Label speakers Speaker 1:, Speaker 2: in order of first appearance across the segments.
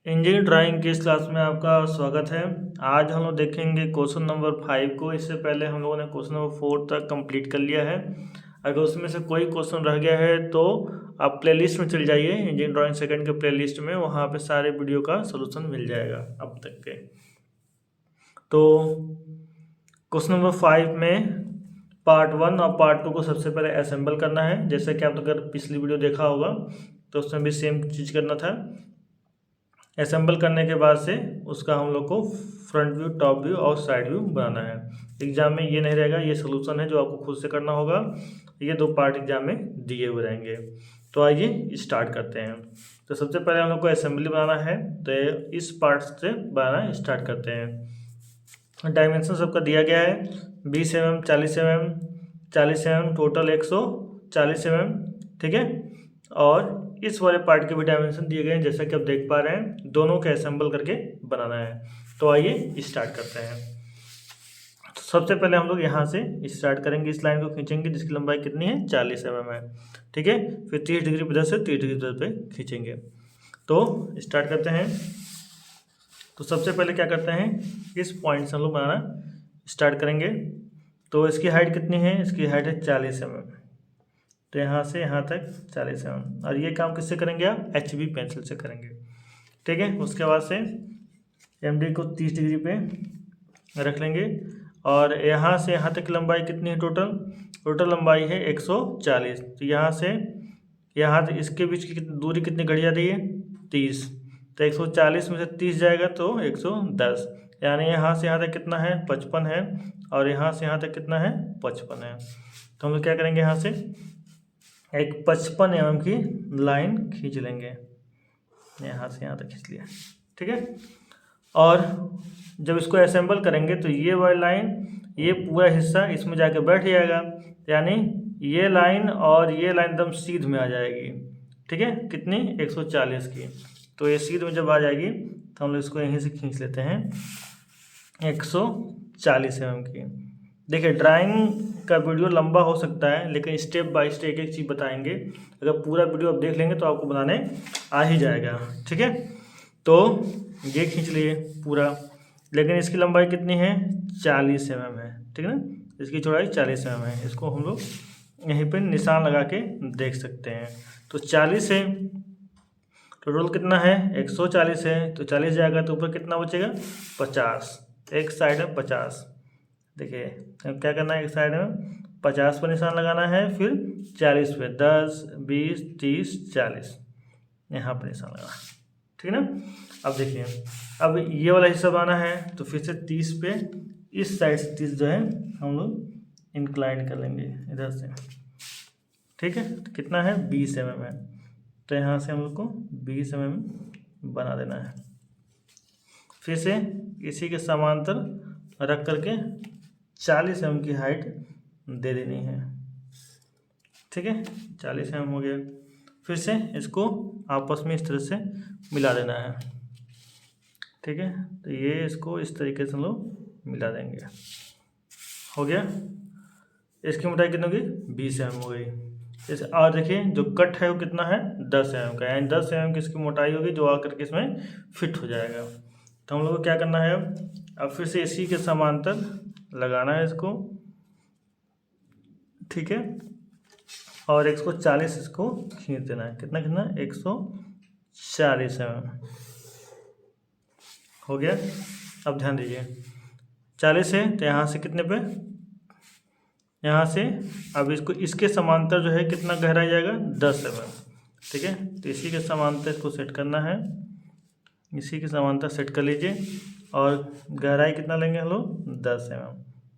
Speaker 1: Engineering drawing की इस class में आपका स्वागत है। आज हम लोग देखेंगे क्वेश्चन नंबर 5 को। इससे पहले हम लोगों ने क्वेश्चन नंबर 4 तक कंप्लीट कर लिया है। अगर उसमें से कोई क्वेश्चन रह गया है तो आप प्लेलिस्ट में चले जाइए, इंजीनियरिंग ड्राइंग सेकंड के प्लेलिस्ट में, वहाँ पे सारे वीडियो का सोल्यूशन मिल जाएगा अब तक के। तो क्वेश्चन नंबर 5 में पार्ट 1 और पार्ट 2 को सबसे पहले असेंबल करना है। जैसे कि आप अगर पिछली वीडियो देखा होगा तो उसमें भी सेम चीज़ करना था। असेंबल करने के बाद से उसका हम लोग को फ्रंट व्यू, टॉप व्यू और साइड व्यू बनाना है। एग्जाम में ये नहीं रहेगा, ये सोल्यूशन है जो आपको खुद से करना होगा। ये 2 पार्ट एग्जाम में दिए हुए रहेंगे। तो आइए स्टार्ट करते हैं। तो सबसे पहले हम लोग को असेंबली बनाना है, तो इस पार्ट से बनाना स्टार्ट करते हैं। डायमेंशन सबका दिया गया है 20 mm, 40 mm, 40 mm, total 140 mm, ठीक है। और इस वाले पार्ट के भी डायमेंशन दिए गए हैं, जैसा कि आप देख पा रहे हैं। दोनों के असेंबल करके बनाना है। तो आइए स्टार्ट करते हैं। तो सबसे पहले हम लोग यहाँ से स्टार्ट करेंगे, इस लाइन को खींचेंगे जिसकी लंबाई कितनी है 40 mm है, ठीक है। फिर 30 डिग्री इधर से 30 डिग्री इधर पे खींचेंगे। तो स्टार्ट करते हैं। तो सबसे पहले क्या करते हैं, इस पॉइंट से हम लोग बनाना स्टार्ट करेंगे। तो इसकी हाइट कितनी है, इसकी हाइट है 40 mm। तो यहाँ से यहाँ तक 40 mm। और ये काम किससे करेंगे आप, HB पेंसिल से करेंगे, ठीक है। उसके बाद से MD को 30 डिग्री पे रख लेंगे। और यहाँ से यहाँ तक लंबाई कितनी है, टोटल लंबाई है 140। तो यहाँ से यहाँ तक इसके बीच की दूरी कितनी घट जाती है, 30। तो 140 में से 30 जाएगा तो 110, यानी यहाँ से यहाँ तक कितना है 55 है, और यहाँ से यहाँ तक कितना है 55 है। तो हम लोग क्या करेंगे, यहाँ से एक 55 mm की लाइन खींच लेंगे, यहाँ से यहाँ तक खींच लिया, ठीक है। और जब इसको असेंबल करेंगे तो ये वाली लाइन, ये पूरा हिस्सा इसमें जाके बैठ जाएगा, यानी ये लाइन और ये लाइन एकदम सीध में आ जाएगी, ठीक है। कितनी, 140 की। तो ये सीध में जब आ जाएगी तो हम लोग इसको यहीं से खींच लेते हैं 140 mm की। देखिए, ड्राइंग का वीडियो लंबा हो सकता है, लेकिन स्टेप बाय स्टेप एक एक चीज़ बताएंगे। अगर पूरा वीडियो आप देख लेंगे तो आपको बनाने आ ही जाएगा, ठीक है। तो ये खींच लिए पूरा, लेकिन इसकी लंबाई कितनी है 40 mm है, ठीक है ना। इसकी चौड़ाई 40 mm है। इसको हम लोग यहीं पे निशान लगा के देख सकते हैं। तो 40 है, टोटल कितना है 140 है, तो 40 जाएगा तो ऊपर कितना बचेगा 50। एक साइड में 50, देखिए क्या करना है, एक साइड में 50 पर निशान लगाना है, फिर 40 पे 10, 20, 30, 40 यहाँ पर निशान लगाना है, ठीक है ना। अब देखिए, अब ये वाला हिस्सा बनाना है, तो फिर से 30 पे इस साइड से 30 जो है हम लोग इंक्लाइन कर लेंगे इधर से, ठीक है। तो कितना है 20 mm है, तो यहाँ से हम लोग को 20 mm बना देना है। फिर से इसी के समांतर रख करके 40 mm की हाइट दे देनी है, ठीक है। 40 mm हो गया। फिर से इसको आपस में इस तरह से मिला देना है, ठीक है। तो ये इसको इस तरीके से हम लोग मिला देंगे, हो गया। इसकी मोटाई कितनी होगी 20 mm हो गई। जैसे और देखिए, जो कट है वो कितना है 10 mm का, यानी 10 mm की इसकी मोटाई होगी, जो आकर के इसमें फिट हो जाएगा। तो हम लोग को क्या करना है, अब फिर से इसी के समांतर लगाना है इसको, ठीक है। और 140 इसको खींच देना है, कितना खींचना है 140 mm हो गया। अब ध्यान दीजिए, 40 है तो यहाँ से कितने पे, यहाँ से अब इसको इसके समांतर जो है कितना गहरा जाएगा 10 mm, ठीक है। तो इसी के समांतर इसको सेट करना है, इसी के समांतर सेट कर लीजिए। और गहराई कितना लेंगे हम लोग 10 mm,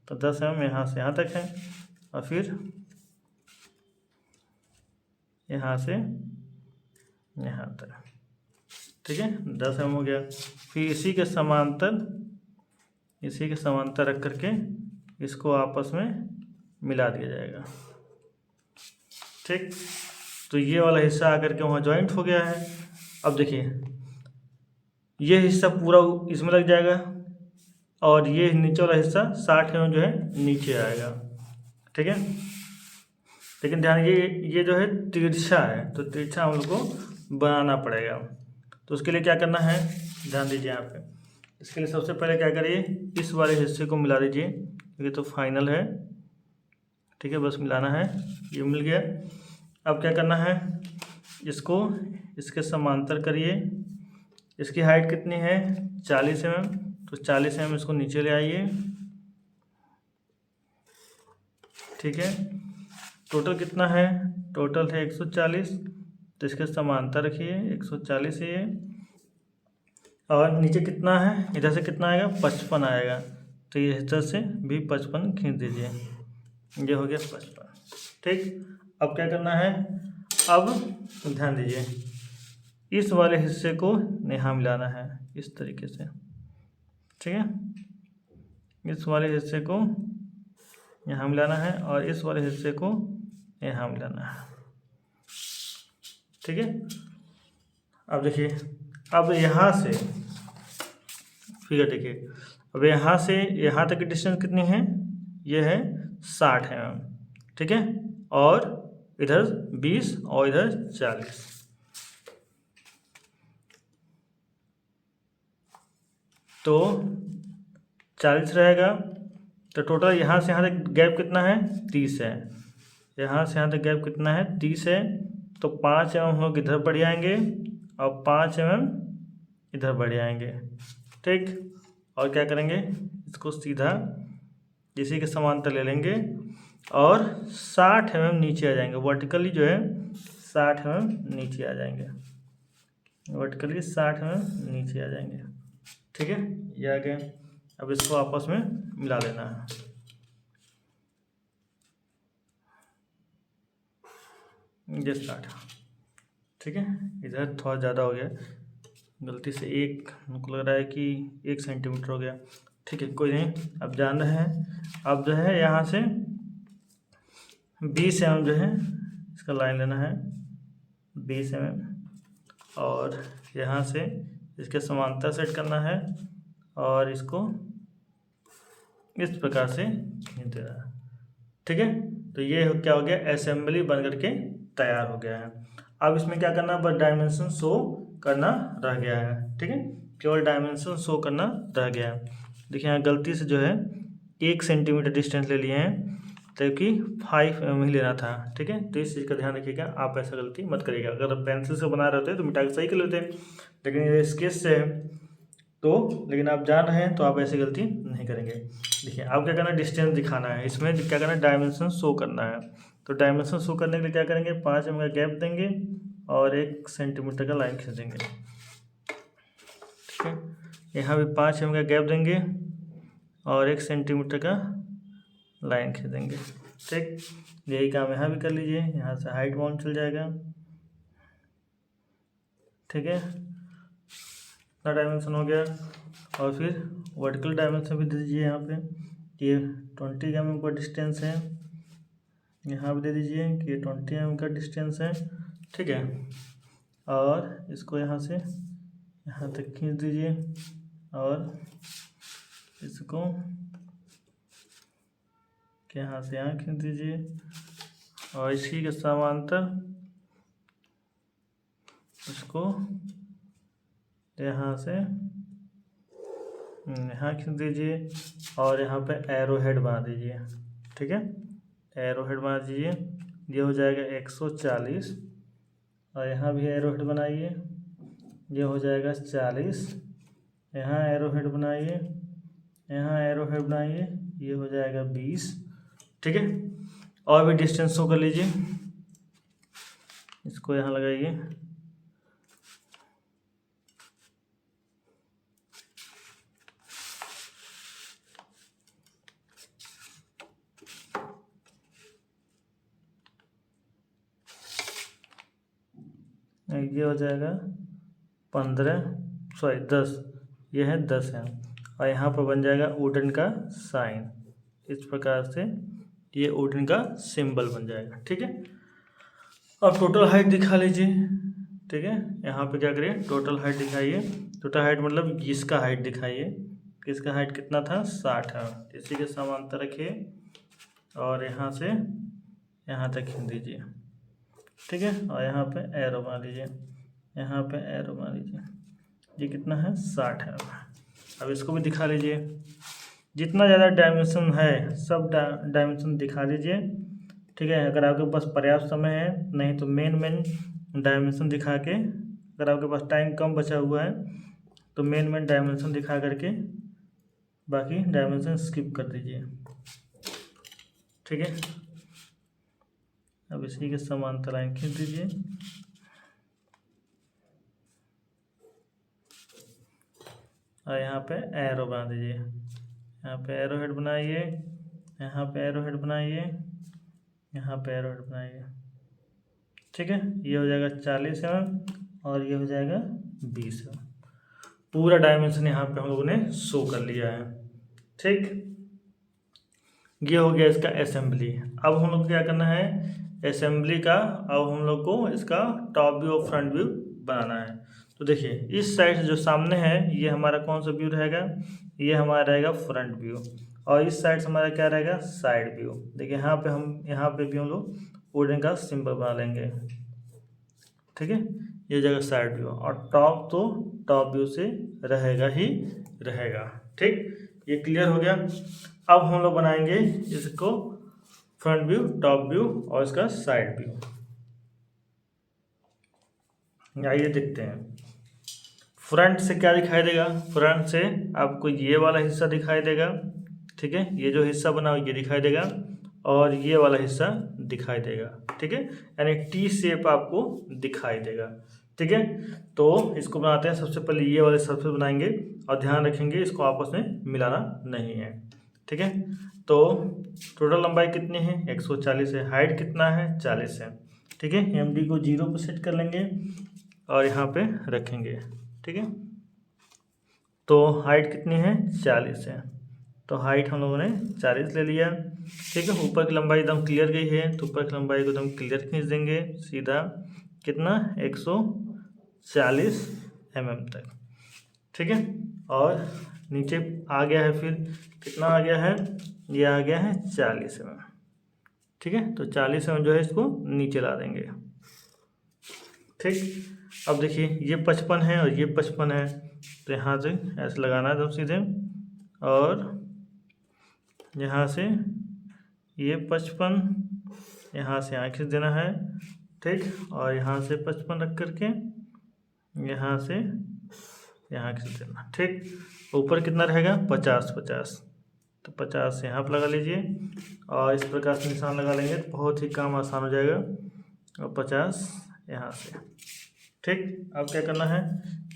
Speaker 1: तो 10 mm यहाँ से यहाँ तक है, और फिर यहाँ से यहाँ तक, ठीक है। 10 mm हो गया। फिर इसी के समांतर रख करके इसको आपस में मिला दिया जाएगा, ठीक। तो ये वाला हिस्सा आकर के वहाँ जॉइंट हो गया है। अब देखिए, ये हिस्सा पूरा इसमें लग जाएगा, और ये नीचे वाला हिस्सा 60 mm जो है नीचे आएगा, ठीक है। लेकिन ध्यान, ये जो है तिरछा है, तो तिरछा हम लोग को बनाना पड़ेगा। तो उसके लिए क्या करना है, ध्यान दीजिए यहाँ पे। इसके लिए सबसे पहले क्या करिए, इस वाले हिस्से को मिला दीजिए, ये तो फाइनल है, ठीक है, बस मिलाना है, ये मिल गया। अब क्या करना है, इसको इसके समांतर करिए। इसकी हाइट कितनी है, 40 mm, तो 40 mm इसको नीचे ले आइए, ठीक है। टोटल कितना है, टोटल है 140, तो इसके समांतर रखिए 140 है ये। और नीचे कितना है, इधर से कितना आएगा, 55 आएगा, तो ये इधर से भी 55 खींच दीजिए, ये हो गया 55, ठीक। अब क्या करना है, अब ध्यान दीजिए, इस वाले हिस्से को यहाँ मिलाना है इस तरीके से, ठीक है। इस वाले हिस्से को यहाँ मिलाना है और इस वाले हिस्से को यहाँ मिलाना है, ठीक है। अब देखिए, अब यहाँ से फिगर देखिए, अब यहाँ से यहाँ तक की डिस्टेंस कितनी है, ये है 60 mm, ठीक है, और इधर 20 और इधर 40, तो 40 रहेगा। तो टोटल यहाँ से यहाँ तक गैप कितना है, 30 है। यहाँ से यहाँ तक गैप कितना है, 30 है। तो 5 mm हम लोग इधर बढ़ जाएंगे और 5 mm इधर बढ़ जाएंगे, ठीक। और क्या करेंगे, इसको सीधा इसी के समांतर ले लेंगे और 60 mm नीचे आ जाएंगे, वर्टिकली जो है 60 mm नीचे आ जाएंगे, वर्टिकली 60 mm नीचे आ जाएंगे, ठीक है, ये आ गए। अब इसको आपस में मिला लेना है, ये 60, ठीक है। इधर थोड़ा ज़्यादा हो गया, गलती से एक हमको लग रहा है कि 1 सेंटीमीटर हो गया, ठीक है, कोई नहीं। अब जान रहे हैं, अब जो है यहाँ से 20 mm जो है इसका लाइन लेना है, 20 mm, और यहाँ से इसके समांतर सेट करना है और इसको इस प्रकार से खींच देना है, ठीक है। तो ये क्या हो गया, असेंबली बन करके तैयार हो गया है। अब इसमें क्या करना है, बस डायमेंशन शो करना रह गया है, ठीक है, केवल डायमेंशन शो करना रह गया है। देखिए यहाँ गलती से जो है 1 सेंटीमीटर डिस्टेंस ले लिए हैं, जबकि 5 mm ही लेना था, ठीक है। तो इस चीज़ का ध्यान रखिएगा, आप ऐसा गलती मत करिएगा। अगर पेंसिल से बना रहे होते तो मिटा के सही कर लेते, लेकिन ये स्केच से है तो, लेकिन आप जान रहे हैं तो आप ऐसी गलती नहीं करेंगे। देखिए अब क्या करना है, डिस्टेंस दिखाना है, इसमें क्या करना है, डायमेंशन शो करना है। तो डायमेंशन शो करने के लिए क्या करेंगे, 5 mm का गैप देंगे और 1 सेंटीमीटर का लाइन खींचेंगे, ठीक है। यहाँ भी 5 mm का गैप देंगे और 1 सेंटीमीटर का लाइन खींचेंगे, ठीक। यही काम यहाँ भी कर लीजिए, यहाँ से हाइट बाउंड चल जाएगा, ठीक है, इतना डायमेंशन हो गया। और फिर वर्टिकल डायमेंशन भी दे दीजिए, यहाँ पे ये 20 mm का डिस्टेंस है, यहाँ भी दे दीजिए कि ये 20 mm का डिस्टेंस है, ठीक है। और इसको यहाँ से यहाँ तक खींच दीजिए और इसको यहाँ से यहाँ खींच दीजिए और इसी के समांतर इसको यहाँ से यहाँ खींच दीजिए और यहाँ पे एरो हेड बना दीजिए, ठीक है, एरो हेड बना दीजिए, ये हो जाएगा 140। और यहाँ भी एरो हेड बनाइए, ये हो जाएगा 40। यहाँ एरो हेड बनाइए, यहाँ एरो हेड बनाइए, ये हो जाएगा 20, ठीक है। और भी डिस्टेंस शो कर लीजिए, इसको यहाँ लगाइए, ये हो जाएगा 10, ये है 10 है। और यहाँ पर बन जाएगा वुडन का साइन, इस प्रकार से ये वुडन का सिंबल बन जाएगा, ठीक है। अब टोटल हाइट दिखा लीजिए, ठीक है, यहाँ पे क्या करिए, टोटल हाइट दिखाइए। टोटल हाइट मतलब इसका हाइट दिखाइए, इसका हाइट कितना था, 60 है, इसी के समांतर रखिए और यहाँ से यहाँ तक खींच दीजिए, ठीक है। और यहाँ पे एरो बना लीजिए, यहाँ पे एरो बना लीजिए, ये कितना है 60 है। अब इसको भी दिखा लीजिए, जितना ज़्यादा डायमेंशन है सब डायमेंशन दिखा दीजिए, ठीक है। अगर आपके पास पर्याप्त समय है, नहीं तो मेन डायमेंशन दिखा के, अगर आपके पास टाइम कम बचा हुआ है तो मेन डायमेंशन दिखा करके बाकी डायमेंशन स्किप कर दीजिए, ठीक है। अब इसी के समांतर लाइन खींच दीजिए, और यहाँ पे एरो बना दीजिए, यहाँ पे एरो हेड बनाइए, यहाँ पे एरो हेड बनाइए, यहाँ पे एरो हेड बनाइए, ठीक है। ये हो जाएगा 40 mm और ये हो जाएगा 20 mm। पूरा डायमेंशन यहाँ पे हम लोगों ने शो कर लिया है, ठीक। ये हो गया इसका असेंबली। अब हम लोग को क्या करना है असेंबली का, अब हम लोग को इसका टॉप व्यू और फ्रंट व्यू बनाना है। तो देखिए इस साइड से जो सामने है ये हमारा कौन सा व्यू रहेगा, ये हमारा रहेगा फ्रंट व्यू, और इस साइड से हमारा क्या रहेगा साइड व्यू। देखिए यहाँ पे भी हम लोग वुडन का सिंबल बना लेंगे, ठीक है। ये जगह साइड व्यू, और टॉप तो टॉप व्यू से रहेगा ही रहेगा, ठीक। ये क्लियर हो गया। अब हम लोग बनाएंगे इसको फ्रंट व्यू, टॉप व्यू और इसका साइड व्यू। आइए देखते हैं फ्रंट से क्या दिखाई देगा। फ्रंट से आपको ये वाला हिस्सा दिखाई देगा, ठीक है। ये जो हिस्सा बना हुआ ये दिखाई देगा, और ये वाला हिस्सा दिखाई देगा, ठीक है। यानी टी शेप आपको दिखाई देगा, ठीक है। तो इसको बनाते हैं। सबसे पहले ये वाले सरफेस बनाएंगे, और ध्यान रखेंगे इसको आपस में मिलाना नहीं है, ठीक है। तो टोटल लंबाई कितनी है 140 है, हाइट कितना है 40 है, ठीक है। एमडी को 0 पर सेट कर लेंगे और यहाँ पे रखेंगे, ठीक है। तो हाइट कितनी है 40 है, तो हाइट हम लोगों ने 40 ले लिया, ठीक है। ऊपर की लंबाई एकदम क्लियर गई है, तो ऊपर की लंबाई को एकदम क्लियर खींच देंगे सीधा, कितना 140 mm तक, ठीक है। और नीचे आ गया है, फिर कितना आ गया है, ये आ गया है 40 mm, ठीक है। तो 40 mm जो है इसको नीचे ला देंगे, ठीक। अब देखिए ये 55 है और ये 55 है, तो यहाँ से ऐसे लगाना है एकदम सीधे, और यहाँ से ये 55 यहाँ से यहाँ खींच देना है, ठीक। और यहाँ से 55 रख करके यहाँ से यहाँ खींच देना, ठीक। ऊपर कितना रहेगा 50, तो 50 यहाँ पर लगा लीजिए, और इस प्रकार से निशान लगा लेंगे तो बहुत ही काम आसान हो जाएगा। और 50 यहाँ से, ठीक। अब क्या करना है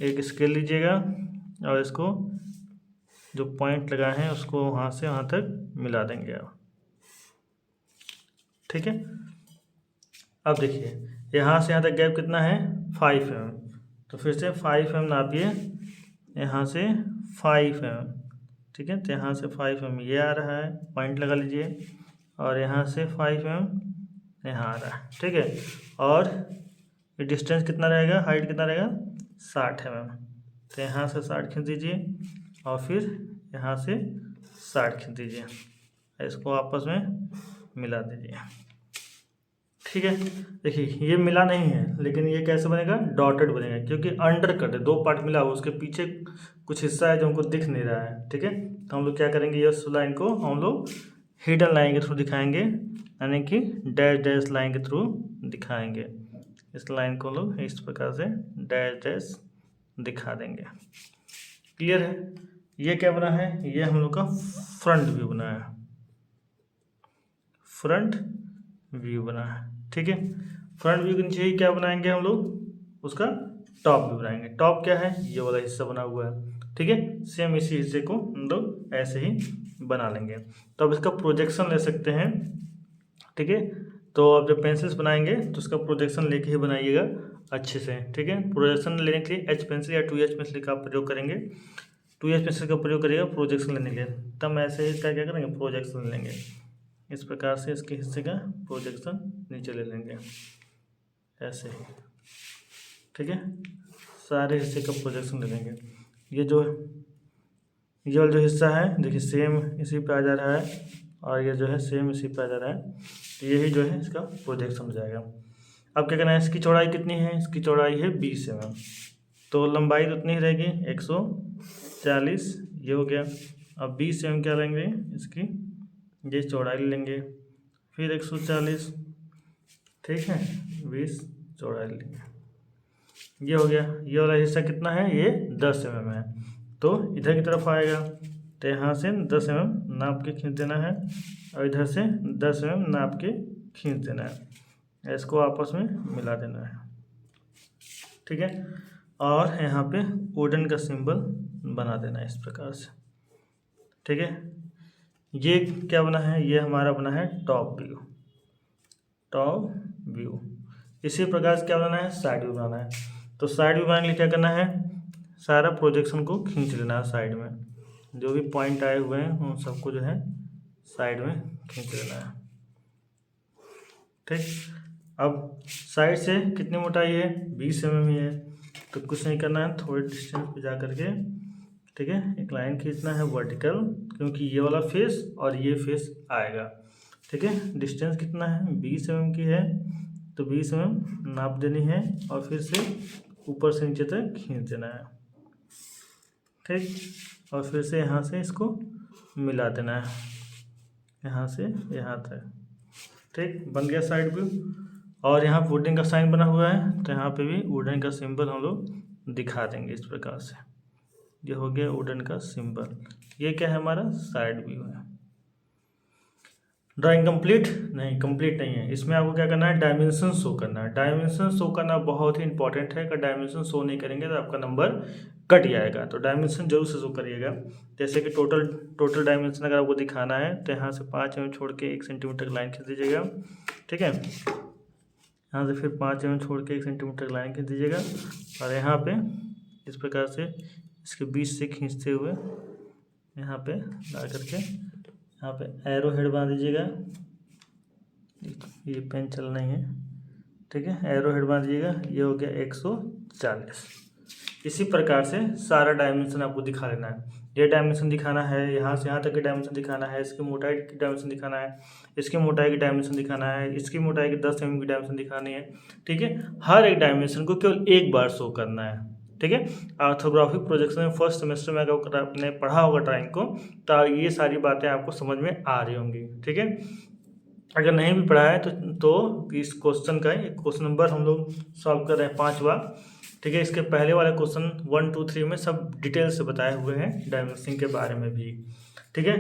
Speaker 1: एक स्केल लीजिएगा, और इसको जो पॉइंट लगाए हैं उसको वहाँ से वहाँ तक मिला देंगे आप, ठीक है। अब देखिए यहाँ से यहाँ तक गैप कितना है 5 mm, तो फिर से 5 mm नापिए, यहाँ से 5 mm, ठीक है। तो यहाँ से 5 mm ये आ रहा है, पॉइंट लगा लीजिए, और यहाँ से 5 mm यहाँ आ रहा है, ठीक है। और ये डिस्टेंस कितना रहेगा, हाइट कितना रहेगा 60 mm, तो यहाँ से 60 खींच दीजिए, और फिर यहाँ से 60 खींच दीजिए, इसको आपस में मिला दीजिए, ठीक है। देखिए ये मिला नहीं है, लेकिन ये कैसे बनेगा डॉटेड बनेगा, क्योंकि अंडर कट है, 2 पार्ट मिला हुआ, उसके पीछे कुछ हिस्सा है जो हमको दिख नहीं रहा है, ठीक है। तो हम लोग क्या करेंगे, इस लाइन को हम लोग हिडन लाइन के थ्रू दिखाएंगे, यानी कि डैश डैश लाइन के थ्रू दिखाएंगे। इस लाइन को लोग इस प्रकार से डैश डैश दिखा देंगे, क्लियर है। ये क्या बना है, ये हम लोग का फ्रंट व्यू बना है, फ्रंट व्यू बना है, ठीक है। फ्रंट व्यू के नीचे ही क्या बनाएंगे हम लोग, उसका टॉप व्यू बनाएंगे। टॉप क्या है, ये वाला हिस्सा बना हुआ है, ठीक है। सेम इसी हिस्से को हम लोग ऐसे ही बना लेंगे। तो अब इसका प्रोजेक्शन ले सकते हैं, ठीक है। तो अब जब पेंसिल्स बनाएंगे तो उसका प्रोजेक्शन लेके ही बनाइएगा अच्छे से, ठीक है। प्रोजेक्शन लेने के लिए एच पेंसिल या 2H पेंसिल का प्रयोग करेंगे, 2H पेंसिल का प्रयोग करिएगा प्रोजेक्शन लेने के लिए। तब ऐसे ही इसका क्या करेंगे प्रोजेक्शन लेंगे, इस प्रकार से इसके हिस्से का प्रोजेक्शन नीचे ले लेंगे ऐसे ही, ठीक है। सारे हिस्से का प्रोजेक्शन ले लेंगे। ये वाला जो हिस्सा है देखिए सेम इसी पे आ जा रहा है, और ये जो है सेम इसी पे आ जा रहा है, तो यही जो है इसका प्रोजेक्शन हो जाएगा। अब क्या करना है, इसकी चौड़ाई कितनी है, इसकी चौड़ाई है 20 mm, तो लंबाई तो उतनी ही रहेगी 140, ये हो गया। अब 20 mm क्या लेंगे इसकी, ये चौड़ाई लेंगे, फिर 140, ठीक है, 20 चौड़ाई लेंगे, ये हो गया। ये वाला हिस्सा कितना है, ये 10 mm है, तो इधर की तरफ आएगा, तो यहाँ से 10 mm नाप के खींच देना है और इधर से 10 mm नाप के खींच देना है, इसको आपस में मिला देना है, ठीक है। और यहाँ पे वुडन का सिंबल बना देना है इस प्रकार से, ठीक है। ये क्या बना है, ये हमारा बना है टॉप व्यू, टॉप व्यू। इसी प्रकार से क्या बनाना है, साइड व्यू बनाना है। तो साइड व्यू बनाने के लिए क्या करना है, सारा प्रोजेक्शन को खींच लेना है साइड में, जो भी पॉइंट आए हुए हैं उन सबको जो है साइड में खींच लेना है, ठीक। अब साइड से कितनी मोटाई है, 20 mm ही है, तो कुछ नहीं करना है, थोड़े डिस्टेंस पे जा करके, ठीक है, एक लाइन खींचना है वर्टिकल, क्योंकि ये वाला फेस और ये फेस आएगा, ठीक है। डिस्टेंस कितना है, 20 mm की है, तो 20 mm नाप देनी है और फिर से ऊपर से नीचे तक खींच देना है, ठीक। और फिर से यहाँ से इसको मिला देना है, यहाँ से यहाँ तक, ठीक, बन गया साइड व्यू। और यहाँ वुडन का साइन बना हुआ है, तो यहाँ पे भी वुडन का सिंबल हम लोग दिखा देंगे इस प्रकार से, ये हो गया वुडन का सिंबल। ये क्या है, हमारा साइड व्यू है। ड्राइंग कंप्लीट नहीं, कंप्लीट नहीं है, इसमें आपको क्या करना है, डायमेंशन शो करना है। डायमेंशन शो करना बहुत ही इंपॉर्टेंट है, अगर डायमेंशन शो नहीं करेंगे तो आपका नंबर कट जाएगा, तो डायमेंशन जरूर से शो करिएगा। जैसे कि टोटल डायमेंशन अगर आपको दिखाना है, तो यहाँ से 5 mm छोड़ के 1 सेंटीमीटर की लाइन खींच दीजिएगा, ठीक है। यहाँ से फिर 5 mm छोड़ के 1 सेंटीमीटर की लाइन खींच दीजिएगा, और यहाँ पे इस प्रकार से इसके बीच से खींचते हुए यहाँ पे ला करके यहाँ पे एरो हेड बना दीजिएगा, ये पेन चल नहीं है, ठीक है, एरो हेड बना दीजिएगा, ये हो गया 140। इसी प्रकार से सारा डायमेंशन आपको दिखा लेना है। ये डायमेंशन दिखाना है, यहाँ से यहाँ तक की डायमेंशन दिखाना है, इसकी मोटाई की डायमेंशन दिखाना है, इसकी मोटाई की डायमेंशन दिखाना है, इसकी मोटाई की 10 mm की डायमेंशन दिखानी है, ठीक है। हर एक डायमेंशन को केवल एक बार शो करना है, ठीक है। ऑर्थोग्राफिक प्रोजेक्शन में फर्स्ट सेमेस्टर में अगर आपने पढ़ा होगा ड्राइंग को, तो ये सारी बातें आपको समझ में आ रही होंगी, ठीक है। अगर नहीं भी पढ़ा है तो इस क्वेश्चन का क्वेश्चन नंबर हम लोग सॉल्व कर रहे हैं 5वां, ठीक है। इसके पहले वाले क्वेश्चन 1, 2, 3 में सब डिटेल से बताए हुए हैं डायमेंशनिंग के बारे में भी, ठीक है।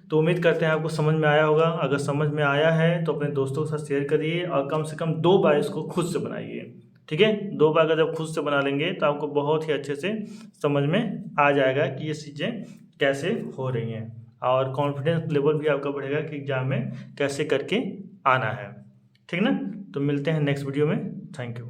Speaker 1: तो उम्मीद करते हैं आपको समझ में आया होगा। अगर समझ में आया है तो अपने दोस्तों के साथ शेयर करिए, और कम से कम 2 बार इसको खुद से बनाइए, ठीक है। 2 बार अगर जब खुद से बना लेंगे तो आपको बहुत ही अच्छे से समझ में आ जाएगा कि ये चीज़ें कैसे हो रही हैं, और कॉन्फिडेंस लेवल भी आपका बढ़ेगा कि एग्जाम में कैसे करके आना है, ठीक ना। तो मिलते हैं नेक्स्ट वीडियो में, थैंक यू।